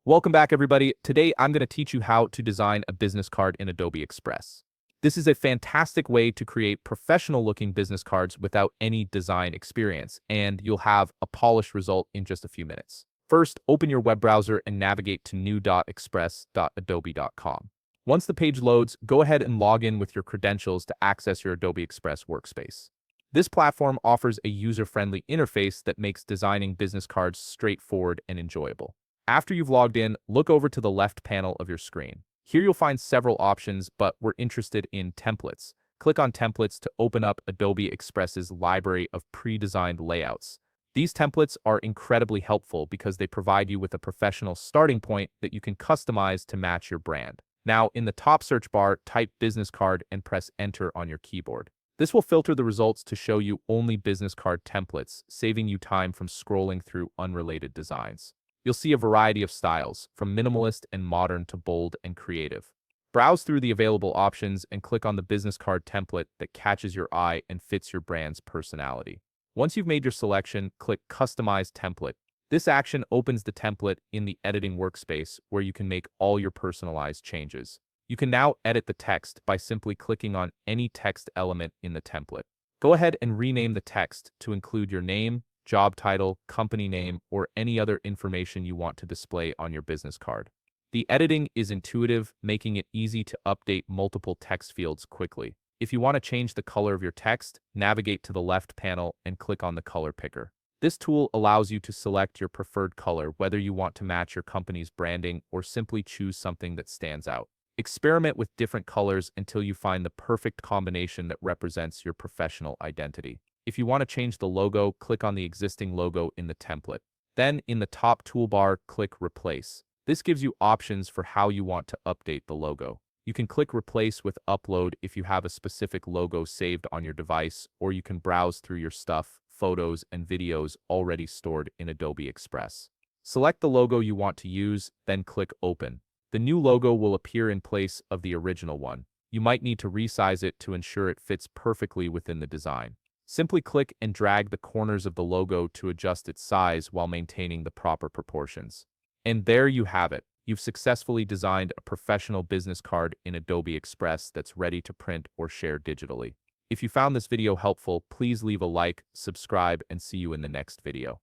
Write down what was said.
Welcome back, everybody. Today, I'm going to teach you how to design a business card in Adobe Express. This is a fantastic way to create professional-looking business cards without any design experience, and you'll have a polished result in just a few minutes. First, open your web browser and navigate to new.express.adobe.com. Once the page loads, go ahead and log in with your credentials to access your Adobe Express workspace. This platform offers a user-friendly interface that makes designing business cards straightforward and enjoyable. After you've logged in, look over to the left panel of your screen. Here you'll find several options, but we're interested in templates. Click on Templates to open up Adobe Express's library of pre-designed layouts. These templates are incredibly helpful because they provide you with a professional starting point that you can customize to match your brand. Now, in the top search bar, type business card and press enter on your keyboard. This will filter the results to show you only business card templates, saving you time from scrolling through unrelated designs. You'll see a variety of styles, from minimalist and modern to bold and creative. Browse through the available options and click on the business card template that catches your eye and fits your brand's personality. Once you've made your selection, click Customize Template. This action opens the template in the editing workspace where you can make all your personalized changes. You can now edit the text by simply clicking on any text element in the template. Go ahead and rename the text to include your name, job title, company name, or any other information you want to display on your business card. The editing is intuitive, making it easy to update multiple text fields quickly. If you want to change the color of your text, navigate to the left panel and click on the color picker. This tool allows you to select your preferred color, whether you want to match your company's branding or simply choose something that stands out. Experiment with different colors until you find the perfect combination that represents your professional identity. If you want to change the logo, click on the existing logo in the template. Then, in the top toolbar, click Replace. This gives you options for how you want to update the logo. You can click Replace with Upload if you have a specific logo saved on your device, or you can browse through your stuff, photos, and videos already stored in Adobe Express. Select the logo you want to use, then click Open. The new logo will appear in place of the original one. You might need to resize it to ensure it fits perfectly within the design. Simply click and drag the corners of the logo to adjust its size while maintaining the proper proportions. And there you have it. You've successfully designed a professional business card in Adobe Express that's ready to print or share digitally. If you found this video helpful, please leave a like, subscribe, and see you in the next video.